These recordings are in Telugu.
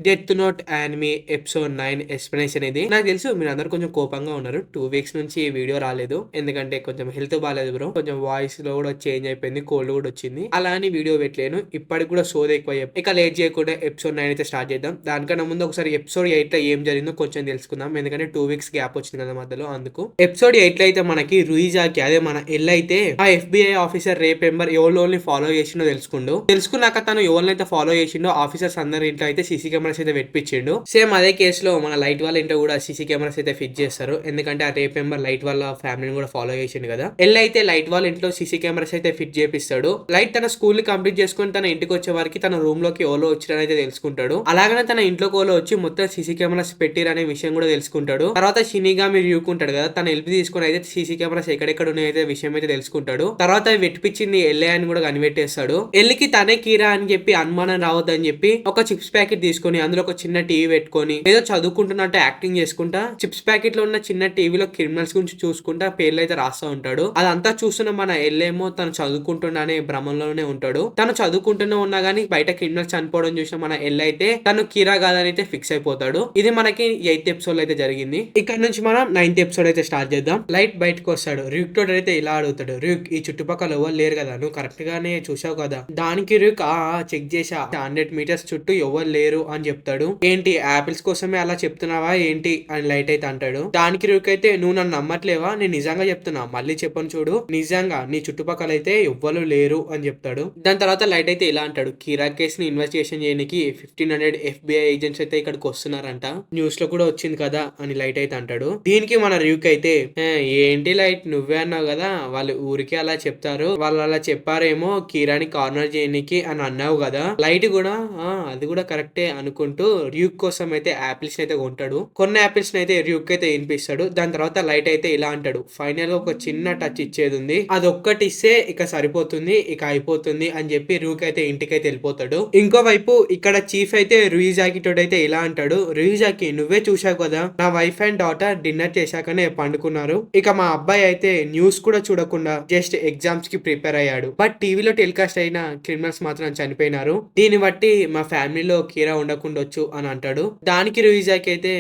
Death note anime episode 9 explanation ఇది. నాకు తెలుసు మీరు అందరూ కొంచెం కోపంగా ఉన్నారు. 2 వీక్స్ నుంచి వీడియో రాలేదు. ఎందుకంటే కొంచెం హెల్త్ బాగాలేదు బ్రో. కొంచెం వాయిస్ లో కూడా చేంజ్ అయిపోయింది. కోల్డ్ కూడా వచ్చింది. అలా అని వీడియో పెట్టలేను. ఇప్పటికి కూడా సోది ఎక్కువ. ఇక లేట్ చేయకుండా ఎపిసోడ్ 9 అయితే స్టార్ట్ చేద్దాం. దానికన్నా ముందు ఒకసారి ఎపిసోడ్ 8 లో ఏం జరిగిందో కొంచెం తెలుసుకుందాం. ఎందుకంటే 2 వీక్స్ గ్యాప్ వచ్చింది కదా మధ్యలో. అందుకు ఎపిసోడ్ 8 లో అయితే మనకి రుయిజాకి అదే మన ఎల్ అయితే ఆ FBI ఆఫీసర్ రేప్ ఎంబర్ ఎవరిని ఫాలో చేసిండో తెలుసుకున్నాక తను ఎవరినైతే ఫాలో చేసిండో ఆఫీసర్స్ అందరి ఇంట్లో అయితే సీసీ కెమెరాస్ అయితే పెట్టించిండు. సేమ్ అదే కేసులో మన లైట్ వాళ్ళ ఇంట్లో కూడా సీసీ కెమెరాస్ అయితే ఫిట్ చేస్తారు. ఎందుకంటే ఆ రేప్ మెంబర్ లైట్ వాళ్ళ ఫ్యామిలీని కూడా ఫాలో చేసిండు కదా. ఎల్ అయితే లైట్ వాళ్ళ ఇంట్లో సీసీ కెమెరాస్ అయితే ఫిట్ చేపిస్తాడు. లైట్ తన స్కూల్ ని కంప్లీట్ చేసుకుని తన ఇంటికి వచ్చే వారికి తన రూమ్ లోకి ఓలో వచ్చిరని అయితే తెలుసుకుంటాడు. అలాగనే తన ఇంట్లోకి ఓలో వచ్చి మొత్తం సీసీ కెమెరాస్ పెట్టిరనే విషయం కూడా తెలుసుకుంటాడు. తర్వాత షినిగా మీరు యూకుంటాడు కదా, తన హెల్ప్ తీసుకుని అయితే సీసీ కెమెరాస్ ఎక్కడెక్కడ ఉన్నాయైతే విషయం అయితే తెలుసుకుంటాడు. తర్వాత అవి వెట్టిపించింది ఎల్ఏ అని కూడా కనిపెట్టేస్తాడు. ఎల్లికి తనే కీరా అని చెప్పి అనుమానం రావద్దని చెప్పి ఒక చిప్స్ ప్యాకెట్ తీసుకొని అందులో ఒక చిన్న టీవీ పెట్టుకొని ఏదో చదువుకుంటున్నట్టు యాక్టింగ్ చేసుకుంటా చిప్స్ ప్యాకెట్ లో ఉన్న చిన్న టీవీలో క్రిమినల్స్ గురించి చూసుకుంటా పేర్లు అయితే రాస్తా ఉంటాడు. అదంతా చూస్తున్న మన ఎల్లేమో తను చదువుకుంటున్నా అనే భ్రమంలోనే ఉంటాడు. తను చదువుకుంటూనే ఉన్నా గానీ బయట క్రిమినల్స్ చనిపోవడం చూసిన మన ఎల్ అయితే తను కీరా కాదని అయితే ఫిక్స్ అయిపోతాడు. ఇది మనకి 8th ఎపిసోడ్ లో అయితే జరిగింది. ఇక్కడ నుంచి మనం 9th ఎపిసోడ్ అయితే స్టార్ట్ చేద్దాం. లైట్ బయటకు వస్తాడు. ర్యూక్ తోటి అయితే ఇలా అడుగుతాడు, ర్యూక్ ఈ చుట్టుపక్కల ఎవరు లేరు కదా, నువ్వు కరెక్ట్ గానే చూసావు కదా. దానికి ర్యూక్ చెక్ చేసా 100 మీటర్స్ చుట్టూ ఎవరు లేరు అని చెప్తాడు. ఏంటి ఆపిల్స్ కోసమే అలా చెప్తున్నావా ఏంటి అని లైట్ అయితే అంటాడు. దానికి ర్యూక్ అయితే నువ్వు నన్ను నమ్మట్లేవా, నేను నిజంగా చెప్తున్నా, మళ్ళీ చెప్పను చూడు, నిజంగా నీ చుట్టుపక్కల అయితే ఎవ్వరు లేరు అని చెప్తాడు. దాని తర్వాత లైట్ అయితే ఇలా అంటాడు, కీరా కేసు ని ఇన్వెస్టిగేషన్ చేయడానికి 1500 FBI ఏజెంట్స్ అయితే ఇక్కడికి వస్తున్నారంట, న్యూస్ లో కూడా వచ్చింది కదా అని లైట్ అయితే అంటాడు. దీనికి మన ర్యూక్ అయితే ఏంటి లైట్ నువ్వే అన్నావు కదా, వాళ్ళు ఊరికే అలా చెప్తారు, వాళ్ళు అలా చెప్పారేమో కీరాని కార్నర్ చేయడానికి అని అన్నావు కదా. లైట్ కూడా అది కూడా కరెక్టే అనుకుంటూ ర్యూక్ కోసం అయితే ఆపిల్స్ అయితే కొంటాడు. కొన్ని ఆపిల్స్ అయితే ర్యూక్ అయితే వినిపిస్తాడు. దాని తర్వాత లైట్ అయితే ఇలా అంటాడు, ఫైనల్ గా ఒక చిన్న టచ్ ఇచ్చేది ఉంది, అది ఒక్కటి ఇస్తే ఇక సరిపోతుంది, ఇక అయిపోతుంది అని చెప్పి ర్యూక్ అయితే ఇంటికైతే వెళ్ళిపోతాడు. ఇంకోవైపు ఇక్కడ చీఫ్ అయితే రుయిజాకి తోడైతే ఇలా అంటాడు, రుయిజాకి నువ్వే చూసావు కదా, నా వైఫ్ అండ్ డాటర్ డిన్నర్ చేశాకనే పండుకున్నారు, ఇక మా అబ్బాయి అయితే న్యూస్ కూడా చూడకుండా జస్ట్ ఎగ్జామ్స్ కి ప్రిపేర్ అయ్యాడు, బట్ టీవీలో టెలికాస్ట్ అయిన క్రిమినల్స్ మాత్రం చనిపోయినారు, దీన్ని బట్టి మా ఫ్యామిలీలో కీరా ఉండకుండొచ్చు అని అంటాడు. దానికి రుయిజాకి అయితే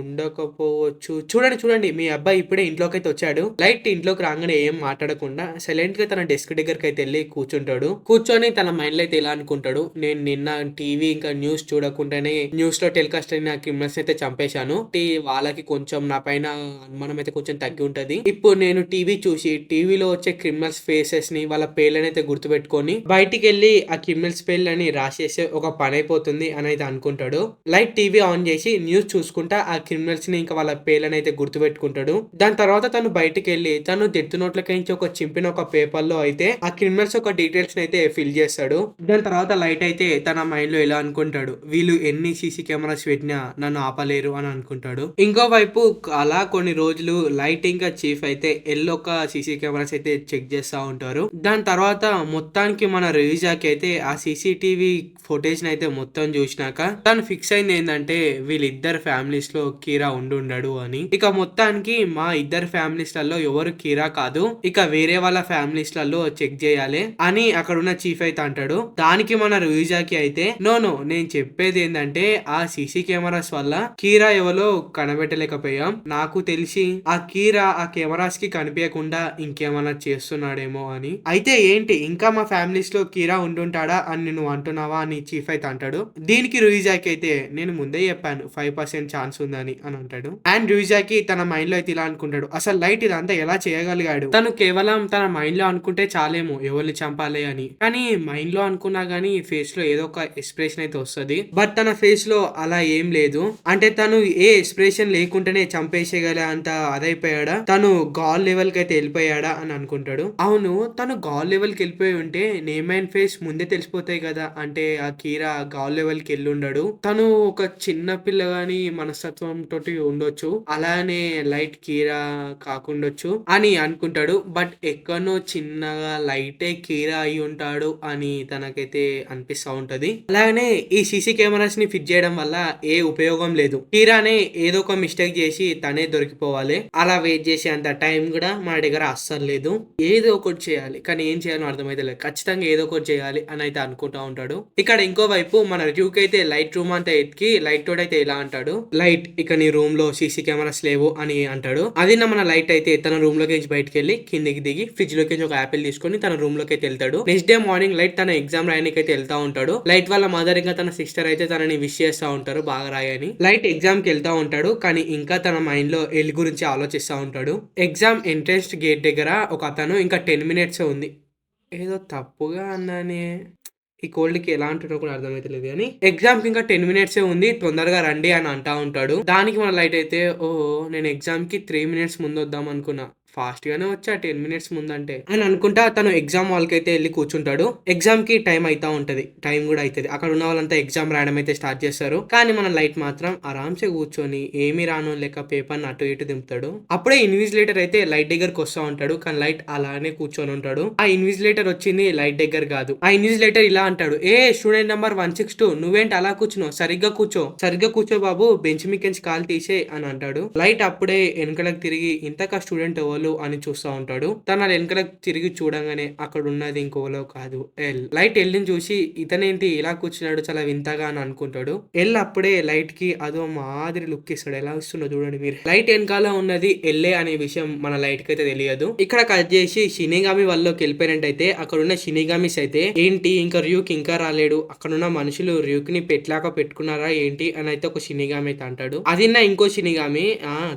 ఉండకపోవచ్చు, చూడండి చూడండి మీ అబ్బాయి ఇప్పుడే ఇంట్లోకి అయితే వచ్చాడు. లైట్ ఇంట్లోకి రాగానే ఏం మాట్లాడకుండా సైలెంట్ గా తన డెస్క్ దగ్గరికి అయితే వెళ్ళి కూర్చుంటాడు. కూర్చొని తన మైండ్ లో అయితే ఇలా అనుకుంటాడు, నేను నిన్న టీవీ ఇంకా న్యూస్ చూడకుండానే న్యూస్ లో టెలికాస్ట్ అయిన క్రిమినల్స్ అయితే చంపేశాను, వాళ్ళకి కొంచెం నా పైన అనుమానం అయితే కొంచెం తగ్గి ఉంటది, ఇప్పుడు నేను టీవీ చూసి టీవీలో వచ్చే క్రిమినల్స్ ఫేసెస్ ని వాళ్ళ పేర్లని అయితే గుర్తుపెట్టుకొని బయటికి వెళ్ళి ఆ క్రిమినల్స్ పేర్లని రాసేసే ఒక పని అయిపోతుంది అని అయితే అనుకుంటాడు. లైట్ టీవీ ఆన్ చేసి న్యూస్ చూసుకుంటా ఆ క్రిమినల్స్ ని ఇంకా వాళ్ళ పేర్లను అయితే గుర్తుపెట్టుకుంటాడు. దాని తర్వాత తను బయటికి వెళ్ళి తను డెత్ నోట్లకి ఒక చింపిన ఒక పేపర్ లో అయితే ఆ క్రిమినల్స్ ఒక డీటెయిల్స్ అయితే ఫిల్ చేస్తాడు. దాని తర్వాత లైట్ అయితే తన మైండ్ లో ఇలా అనుకుంటాడు, వీళ్ళు ఎన్ని సీసీ కెమెరాస్ పెట్టినా నన్ను ఆపలేరు అని అనుకుంటాడు. ఇంకోవైపు అలా కొన్ని రోజులు లైట్ ఇంకా చీఫ్ అయితే ఎల్లొక్క సీసీ కెమెరాస్ అయితే చెక్ చేస్తా ఉంటారు. దాని తర్వాత మొత్తానికి మన రివిజాకి అయితే ఆ సీసీటీవీ ఫుటేజ్ అయితే మొత్తం చూసినాక తను ఫిక్స్ అయింది ఏంటంటే వీళ్ళిద్దరు ఫ్యామిలీస్ లో కీరా ఉండడు అని. ఇక మొత్తానికి మా ఇద్దరు ఫ్యామిలీస్ లలో ఎవరు కీరా కాదు, ఇక వేరే వాళ్ళ ఫ్యామిలీస్ లలో చెక్ చేయాలి అని అక్కడ ఉన్న చీఫ్ అయితే అంటాడు. దానికి మన రుయిజాకి అయితే నో నేను చెప్పేది ఏంటంటే ఆ సీసీ కెమెరాస్ వల్ల కీరా ఎవరో కనబెట్టలేకపోయాం, నాకు తెలిసి ఆ కీరా ఆ కెమెరాస్ కి కనిపించకుండా ఇంకేమైనా చేస్తున్నాడేమో అని. అయితే ఏంటి ఇంకా మా ఫ్యామిలీస్ లో కీరా ఉండుంటాడా అని నువ్వు అంటున్నావా అని చీఫ్ అయితే అంటాడు. దీనికి రుయిజాకి అయితే నేను ముందే చెప్పాను 5% ఛాన్స్ ఉందని అని అంటాడు. అండ్ రుయిజాకి తన మైండ్ లో అయితే ఇలా అనుకుంటాడు, అసలు లైట్ ఇదంతా ఎలా చేయగలిగాడు, తను కేవలం తన మైండ్ లో అనుకుంటే చాలేమో ఎవరిని చంపాలి అని, కానీ మైండ్ లో అనుకున్నా గానీ ఫేస్ లో ఏదో ఒక ఎక్స్ప్రెషన్ అయితే వస్తుంది, బట్ తన ఫేస్ లో అలా ఏం లేదు. అంటే తను ఏ ఎక్స్ప్రెషన్ లేకుండానే చంపేసేయగల అంత అదైపోయాడా, తను గాల్ లెవెల్ కి అయితే వెళ్ళిపోయాడా అని అనుకుంటాడు. అవును తను గాల్ లెవెల్ కి వెళ్ళిపోయి ఉంటే నేమ్ అండ్ ఫేస్ ముందే తెలిసిపోతాయి కదా, అంటే ఆ కీరా గాల్ లెవెల్ కి వెళ్ళి ఉండడు, తను ఒక చిన్న పిల్లగాని మనస్తత్వం తోటి ఉండొచ్చు, అలానే లైట్ కీరా కాకుండొచ్చు అని అనుకుంటాడు. బట్ ఎక్కడనో చిన్నగా లైటే కీరా అయి ఉంటాడు అని తనకైతే అనిపిస్తా ఉంటది. అలానే ఈ సీసీ కెమెరాస్ ని ఫిట్ చేయడం వల్ల ఏ ఉపయోగం లేదు, కీరానే ఏదో ఒక మిస్టేక్ చేసి తనే దొరికిపోవాలి, అలా వెయిట్ చేసే అంత టైం కూడా మన దగ్గర అస్సలు లేదు, ఏదో ఒకటి చేయాలి, కానీ ఏం చేయాలో అర్థమైతే లేదు, ఖచ్చితంగా ఏదో ఒకటి చేయాలి అని అయితే అనుకుంటా ఉంటాడు. ఇక్కడ ఇంకోవైపు మన ర్యూక్ అయితే అయితే లైట్ రూమ్ అంతా ఎత్తికి లైట్ తోటి అయితే ఇలా అంటాడు, లైట్ ఇక నీ రూమ్ లో సీసీ కెమెరాస్ లేవు అని అంటాడు. అది మన లైట్ అయితే తన రూమ్ లోకి బయటకు వెళ్ళి కిందికి దిగి ఫ్రిడ్జ్ లోకి ఒక యాపిల్ తీసుకొని తన రూమ్ లోకి అయితే వెళ్తాడు. నెక్స్ట్ డే మార్నింగ్ లైట్ తన ఎగ్జామ్ రాయడానికి అయితే వెళ్తా ఉంటాడు. లైట్ వాళ్ళ మదర్ ఇంకా తన సిస్టర్ అయితే తనని విష్ చేస్తా ఉంటారు బాగా రాయని. లైట్ ఎగ్జామ్ కి వెళ్తా ఉంటాడు కానీ ఇంకా తన మైండ్ లో ఎల్ గురించి ఆలోచిస్తా ఉంటాడు. ఎగ్జామ్ ఎంట్రన్స్ గేట్ దగ్గర ఒక అతను ఇంకా 10 మినిట్స్ ఉంది, ఏదో తప్పుగా అన్నానే, ఈ కోల్డ్కి ఎలా అంటాడో కూడా అర్థమైతలేదు కానీ ఎగ్జామ్ కి ఇంకా 10 మినిట్సే ఉంది, తొందరగా రండి అని అంటా ఉంటాడు. దానికి మన లైట్ అయితే ఓహో నేను ఎగ్జామ్ కి 3 మినిట్స్ ముందు వద్దాం అనుకున్నా, ఫాస్ట్ గానే వచ్చా 10 మినిట్స్ ముందంటే అని అనుకుంటా తను ఎగ్జామ్ హాల్ కి అయితే వెళ్ళి కూర్చుంటాడు. ఎగ్జామ్ కి టైం అయితా ఉంటది, టైం కూడా అవుతుంది. అక్కడ ఉన్న వాళ్ళంతా ఎగ్జామ్ రాయడం అయితే స్టార్ట్ చేస్తారు. కానీ మన లైట్ మాత్రం ఆరాంసే కూర్చొని ఏమీ రాను లెక్క పేపర్ అటు ఇటు దింపుతాడు. అప్పుడే ఇన్విజిలేటర్ అయితే లైట్ దగ్గరకు వస్తా ఉంటాడు కానీ లైట్ అలానే కూర్చొని ఉంటాడు. ఆ ఇన్విజిలేటర్ వచ్చింది లైట్ దగ్గర కాదు. ఆ ఇన్విజిలేటర్ ఇలా అంటాడు, ఏ స్టూడెంట్ నెంబర్ 162 నువ్వేంటి అలా కూర్చున్నావు, సరిగ్గా కూర్చో బాబు, బెంచ్ మీకెంచి కాలు తీసే అని అంటాడు. లైట్ అప్పుడే వెనకలకు తిరిగి ఇంతక స్టూడెంట్ అని చూస్తా ఉంటాడు. తన వెనకలకు తిరిగి చూడంగానే అక్కడ ఉన్నది ఇంకోలో కాదు, ఎల్. లైట్ ఎల్ని చూసి ఇతనేంటి ఇలా కూర్చున్నాడు చాలా వింతగా అని అనుకుంటాడు. ఎల్ అప్పుడే లైట్ కి అదో మాదిరి లుక్ ఇస్తాడు, ఎలా ఇస్తుండో చూడండి మీరు. లైట్ వెనకాల ఉన్నది ఎల్లే అనే విషయం మన లైట్ కి అయితే తెలియదు. ఇక్కడ కట్ చేసి షినిగామి వాళ్ళకి వెళ్ళిపోయినట్టయితే అక్కడ ఉన్న షినిగామిస్ అయితే ఏంటి ఇంకా ర్యూక్ ఇంకా రాలేడు, అక్కడ ఉన్న మనుషులు ర్యూక్ ని పెట్లాగా పెట్టుకున్నారా ఏంటి అని అయితే ఒక షినిగామి అయితే అంటాడు. అది ఇంకో షినిగామి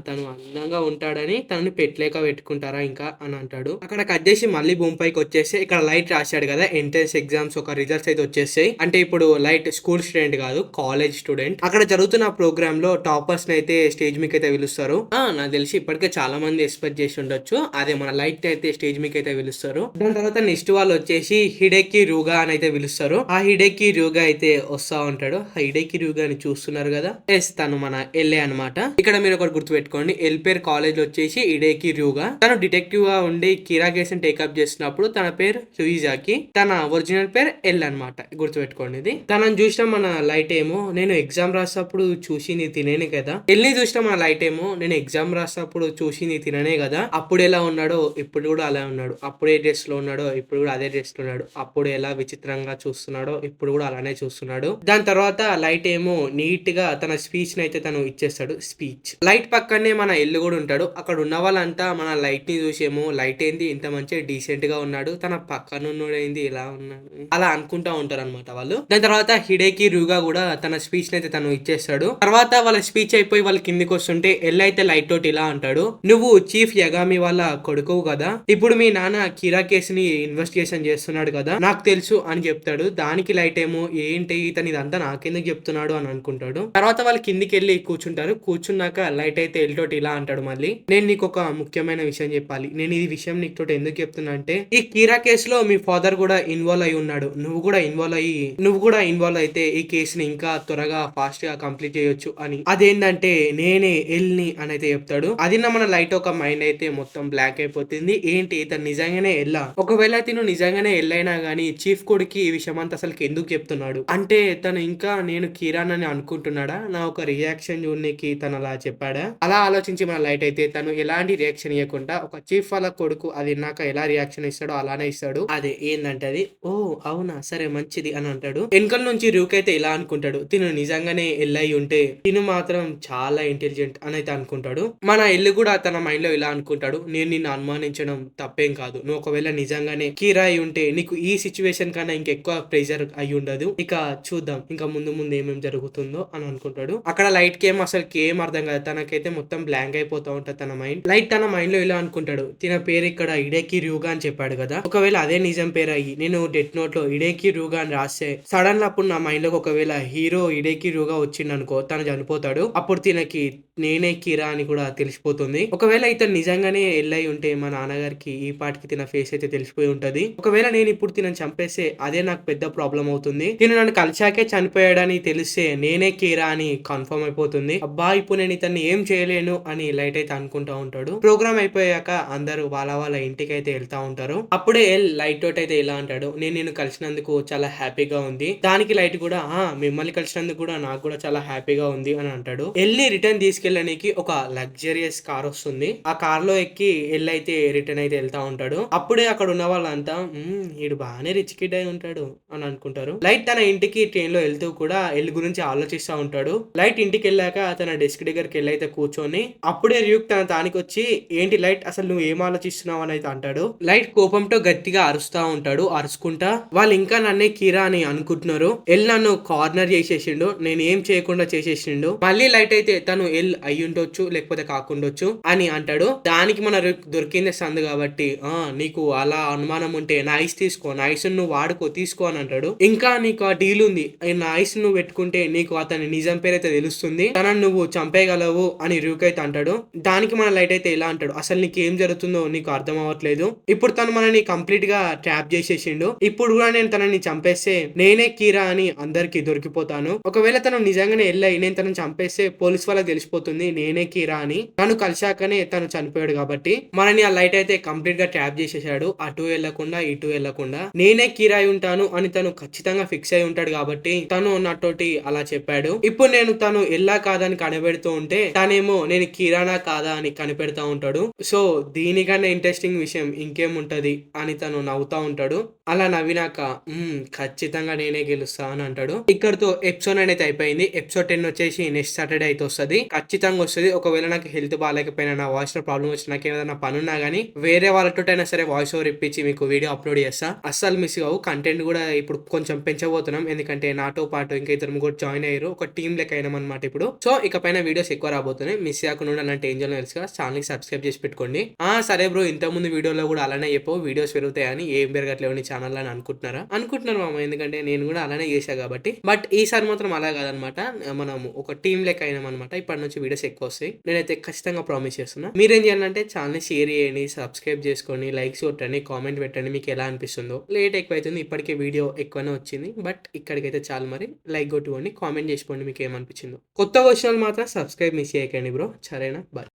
తను అందంగా ఉంటాడని తనని పెట్లేక పెట్టుకుంటారా ఇంకా అని అంటాడు. అక్కడ కట్ చేసి మళ్ళీ భూమి పైకి వచ్చేసి ఇక్కడ లైట్ రాశాడు కదా ఎంట్రన్స్ ఎగ్జామ్స్ ఒక రిజల్ట్స్ అయితే వచ్చేసాయి. అంటే ఇప్పుడు లైట్ స్కూల్ స్టూడెంట్ కాదు, కాలేజ్ స్టూడెంట్. అక్కడ జరుగుతున్న ప్రోగ్రామ్ లో టాపర్స్ అయితే స్టేజ్ మీకు అయితే పిలుస్తారు. నాకు తెలిసి ఇప్పటికే చాలా మంది ఎక్స్పెక్ట్ చేసి ఉండొచ్చు, అదే మన లైట్ అయితే స్టేజ్ మీకు అయితే పిలుస్తారు. దాని తర్వాత నెక్స్ట్ వాళ్ళు వచ్చేసి హిడేకి రూగా అని అయితే పిలుస్తారు. ఆ హిడేకి రూగా అయితే వస్తా ఉంటాడు. ఆ హిడేకి రూగా అని చూస్తున్నారు కదా, ఎస్ తను మన ఎల్ఏ అనమాట. ఇక్కడ మీరు ఒకటి గుర్తు పెట్టుకోండి, ఎల్ పేరు కాలేజ్ వచ్చేసి హిడేకి రూగా. తను డిటెక్టివ్ గా ఉండి కిరా కేసుని టేకప్ చేసినప్పుడు తన పేరు లుయిజాకి, తన ఒరిజినల్ పేరు ఎల్ అనమాట, గుర్తుపెట్టుకోండి ఇది. తనని చూసిన మన లైట్ ఏమో నేను ఎగ్జామ్ రాసినప్పుడు చూసి తినేనే కదా, ఎల్ని చూసిన మన లైట్ ఏమో నేను ఎగ్జామ్ రాసినప్పుడు చూసి తిననే కదా, అప్పుడు ఎలా ఉన్నాడో ఇప్పుడు కూడా అలా ఉన్నాడు, అప్పుడు ఏ డ్రెస్ లో ఉన్నాడో ఇప్పుడు కూడా అదే డ్రెస్ లో ఉన్నాడు, అప్పుడు ఎలా విచిత్రంగా చూస్తున్నాడో ఇప్పుడు కూడా అలానే చూస్తున్నాడు. దాని తర్వాత లైట్ ఏమో నీట్ గా తన స్పీచ్ ని అయితే తను ఇచ్చేస్తాడు. స్పీచ్ లైట్ పక్కనే మన ఎల్లు కూడా ఉంటాడు. అక్కడ ఉన్న వాళ్ళంతా మన లైట్ ని చూసేమో లైట్ ఏంది ఇంత మంచిగా డీసెంట్ గా ఉన్నాడు, తన పక్కన ఏంది ఇలా ఉన్నాడు అలా అనుకుంటా ఉంటారు అనమాట వాళ్ళు. దాని తర్వాత హిడేకి రూగా కూడా తన స్పీచ్ ని అయితే తను ఇచ్చేస్తాడు. తర్వాత వాళ్ళ స్పీచ్ అయిపోయి వాళ్ళ కిందికి వస్తుంటే ఎల్ అయితే లైట్ తోటి ఇలా అంటాడు, నువ్వు చీఫ్ యగామి వాళ్ళ కొడుకు కదా, ఇప్పుడు మీ నాన్న కిరా కేసుని ఇన్వెస్టిగేషన్ చేస్తున్నాడు కదా, నాకు తెలుసు అని చెప్తాడు. దానికి లైట్ ఏమో ఏంటి ఇతను ఇదంతా నాకెందుకు చెప్తున్నాడు అని అనుకుంటాడు. తర్వాత వాళ్ళు కిందికి వెళ్ళి కూర్చుంటారు. కూర్చున్నాక లైట్ అయితే ఎల్ తోటి ఇలా అంటాడు, మళ్ళీ నేను నీకు ఒక ముఖ్యమైన విషయం చెప్పాలి, నేను ఈ విషయం నీకు ఎందుకు చెప్తున్నా అంటే ఈ కీరా కేసులో మీ ఫాదర్ కూడా ఇన్వాల్వ్ అయి ఉన్నాడు, నువ్వు కూడా ఇన్వాల్వ్ అయితే ఈ కేసుని ఇంకా త్వరగా ఫాస్ట్ గా కంప్లీట్ చేయొచ్చు అని. అదేంటంటే నేనే ఎల్ని అని అయితే చెప్తాడు. అది మన లైట్ ఒక మైండ్ అయితే మొత్తం బ్లాక్ అయిపోతుంది. ఏంటి ఇతను నిజంగానే ఎల్లా, ఒకవేళ తిను నిజంగానే ఎల్లైనా గానీ చీఫ్ కొడుకి ఈ విషయం అంతా అసలు ఎందుకు చెప్తున్నాడు అంటే తను ఇంకా నేను కిరాన్ అని అనుకుంటున్నాడా, నా ఒక రియాక్షన్ చూడడానికి తను అలా చెప్పాడా, అలా ఆలోచించి మన లైట్ అయితే తను ఎలాంటి రియాక్షన్ ఇవ్వకుండా ఒక చీఫ్ వాళ్ళ కొడుకు అది విన్నాక ఎలా రియాక్షన్ ఇస్తాడో అలానే ఇస్తాడు. అదే ఏందంటే అది ఓ అవునా సరే మంచిది అని అంటాడు. వెనకల నుంచి రూక్ అయితే ఇలా అనుకుంటాడు, తిను నిజంగానే ఎల్లై ఉంటే తిను మాత్రం చాలా ఇంటెలిజెంట్ అని అయితే అనుకుంటాడు. మన ఎల్లు కూడా తన మైండ్ లో ఇలా అనుకుంటాడు, నేను నిన్ను అనుమానించడం తప్పేం కాదు, నువ్వు ఒకవేళ నిజంగానే కీరా అయి ఉంటే నీకు ఈ సిచ్యువేషన్ కన్నా ఇంకెక్కువ ప్రెషర్ అయి ఉండదు, ఇక చూద్దాం ఇంకా ముందు ఏమేం జరుగుతుందో అని అనుకుంటాడు. అక్కడ లైట్ కి అసలు ఏం అర్థం కాదు, తనకైతే మొత్తం బ్లాంక్ అయిపోతా ఉంటది తన మైండ్. లైట్ తన మైండ్ లో ఇలా అనుకుంటాడు, తిన పేరు ఇక్కడ ఇడేకి రూగా అని చెప్పాడు కదా, ఒకవేళ అదే నిజం పేరు అయ్యి నేను డెత్ నోట్ లో ఇడేకి రూగా అని రాస్తే సడన్ గా అప్పుడు నా మైండ్ లోకి ఒకవేళ హీరో ఇడేకి రూగా వచ్చింది అనుకో, తను చనిపోతాడు, అప్పుడు తినకి నేనే కిరా అని కూడా తెలిసిపోతుంది. ఒకవేళ ఇతను నిజంగానే ఎల్లై ఉంటే మా నాన్నగారికి ఈ పాటికి తిన ఫేస్ అయితే తెలిసిపోయి ఉంటది. ఒకవేళ నేను ఇప్పుడు తినని చంపేస్తే అదే నాకు పెద్ద ప్రాబ్లం అవుతుంది, తిను నన్ను కలిశాకే చనిపోయాడని తెలిస్తే నేనే కీరా అని కన్ఫర్మ్ అయిపోతుంది. అబ్బా ఇప్పుడు నేను ఇతన్ని ఏం చేయలేను అని లైట్ అయితే అనుకుంటా ఉంటాడు. ప్రోగ్రామ్ అయిపోయాక అందరూ వాళ్ళ ఇంటికైతే వెళ్తా ఉంటారు. అప్పుడే ఎల్ లైట్ తోటి అయితే ఇలా అంటాడు, నేను నిన్ను కలిసినందుకు చాలా హ్యాపీగా ఉంది. దానికి లైట్ కూడా మిమ్మల్ని కలిసినందుకు కూడా నాకు కూడా చాలా హ్యాపీగా ఉంది అని అంటాడు. ఎల్ ని రిటర్న్ తీసుకెళ్ళడానికి ఒక లగ్జరియస్ కార్ వస్తుంది. ఆ కార్ లో ఎక్కి ఎల్ అయితే రిటర్న్ అయితే వెళ్తా ఉంటాడు. అప్పుడే అక్కడ ఉన్న వాళ్ళంతా వీడు బాగానే రిచ్ కిడ్ అయి ఉంటాడు అని అనుకుంటారు. లైట్ తన ఇంటికి ట్రైన్ లో వెళ్తూ కూడా ఎల్ గురించి ఆలోచిస్తా ఉంటాడు. లైట్ ఇంటికి వెళ్ళాక తన డెస్క్ దగ్గరికి వెళ్ళి అయితే కూర్చొని అప్పుడే ర్యూక్ తన తానికి వచ్చి, ఏంటి లైట్ అసలు నువ్వు ఏం ఆలోచిస్తున్నావు అని అయితే అంటాడు. లైట్ కోపంతో గట్టిగా అరుస్తా ఉంటాడు. అరుచుకుంటా వాళ్ళు ఇంకా నన్నే కీరా అని అనుకుంటున్నారు. ఎల్ నన్ను కార్నర్ చేసేసిండు, నేను ఏం చేయకుండా చేసేసిండు. మళ్ళీ లైట్ అయితే తను ఎల్ అయ్యుండొచ్చు లేకపోతే కాకుండొచ్చు అని అంటాడు. దానికి మన దొరికిందే సందు కాబట్టి నీకు అలా అనుమానం ఉంటే నా ఐస్ తీసుకో, నా ఐస్ నువ్వు వాడుకో, తీసుకో అని అంటాడు. ఇంకా నీకు ఆ డీల్ ఉంది, నా ఐస్ నువ్వు పెట్టుకుంటే నీకు అతని నిజం పేరైతే తెలుస్తుంది, తనని నువ్వు చంపేయగలవు అని ర్యూక్ అయితే అంటాడు. దానికి మన లైట్ అయితే ఇలా అంటాడు, అసలు నీకు ఏం జరుగుతుందో నీకు అర్థం అవ్వట్లేదు. ఇప్పుడు తను మనని కంప్లీట్ గా ట్రాప్ చేసేసిండు. ఇప్పుడు కూడా నేను తనని చంపేస్తే నేనే కీరా అని అందరికి దొరికిపోతాను. ఒకవేళ తను నిజంగానే వెళ్ళాయి నేను తనని చంపేస్తే పోలీస్ వాళ్ళకి తెలిసిపోతుంది నేనే కీరా అని. తను కలిశాకనే తను చనిపోయాడు కాబట్టి మనని ఆ లైట్ అయితే కంప్లీట్ గా ట్రాప్ చేసేసాడు. అటు వెళ్లకుండా ఇటు వెళ్లకుండా నేనే కీరా అయి ఉంటాను అని తను ఖచ్చితంగా ఫిక్స్ అయి ఉంటాడు కాబట్టి తను నాతోటి అలా చెప్పాడు. ఇప్పుడు నేను తను ఎల్లా కాదని కనిపెడుతూ ఉంటే తనేమో నేను కిరాణా కాదా అని కనిపెడతా ఉంటాడు. సో దీనికన్నా ఇంట్రెస్టింగ్ విషయం ఇంకేముంటది అని తను నవ్వుతా ఉంటాడు. అలా నవ్వినాక ఖచ్చితంగా నేనే గెలుస్తా అని అంటాడు. ఇక్కడతో ఎపిసోడ్ అనేది అయిపోయింది. ఎపిసోడ్ 10 వచ్చేసి నెక్స్ట్ సాటర్డే అయితే వస్తుంది, ఖచ్చితంగా వస్తుంది. ఒకవేళ నాకు హెల్త్ బాగాలేకపోయినా, నా వాయిస్ లో ప్రాబ్లమ్ వచ్చి నాకు ఏదైనా పని ఉన్నా గానీ వేరే వాళ్ళతోటైనా సరే వాయిస్ ఓవర్ ఇప్పించి మీకు వీడియో అప్లోడ్ చేస్తా. అస్సలు మిస్ కావు. కంటెంట్ కూడా ఇప్పుడు కొంచెం పెంచబోతున్నాం, ఎందుకంటే నాతో పాటు ఇంకా ఇద్దరు ముగ్గురు జాయిన్ అయ్యారు. ఒక టీమ్ లెక్క అయినాం అనమాట ఇప్పుడు. సో ఇక పైన వీడియోస్ ఎక్కువ రాబోతున్నాయి. మిస్ కాకుండా అలాంటి ఏం చేయాలో తెలుసుగా, ఛానల్ కి సబ్స్క్రైబ్ చేసి పెట్టుకోండి. సరే బ్రో, ఇంత ముందు వీడియోలో కూడా అలానే చెప్పు వీడియోస్ పెరుగుతాయని, ఏం పెరగట్లేవు నీ ఛానల్ అని అనుకుంటున్నారు మామ, ఎందుకంటే నేను కూడా అలానే చేశా కాబట్టి. బట్ ఈసారి మాత్రం అలా కాదనమాట, మనం ఒక టీమ్ లెక్క అయినాం అనమాట. ఇప్పటి నుంచి వీడియోస్ ఎక్కువ వస్తాయి, నేనైతే ఖచ్చితంగా ప్రామిస్ చేస్తున్నా. మీరేం చేయాలంటే ఛానల్ షేర్ చేయండి, సబ్స్క్రైబ్ చేసుకోండి, లైక్స్ కొట్టండి, కామెంట్ పెట్టండి మీకు ఎలా అనిపిస్తుందో. లేట్ ఎక్కువ అవుతుంది, ఇప్పటికే వీడియో ఎక్కువనే వచ్చింది, బట్ ఇక్కడికైతే చాలు. మరి లైక్ కొట్టుకోండి, కామెంట్ చేసుకోండి మీకు ఏమనిపించిందో. కొత్త వచ్చిన మాత్రం సబ్స్క్రైబ్ మిస్ చేయకండి బ్రో. సరేనా, బాయ్.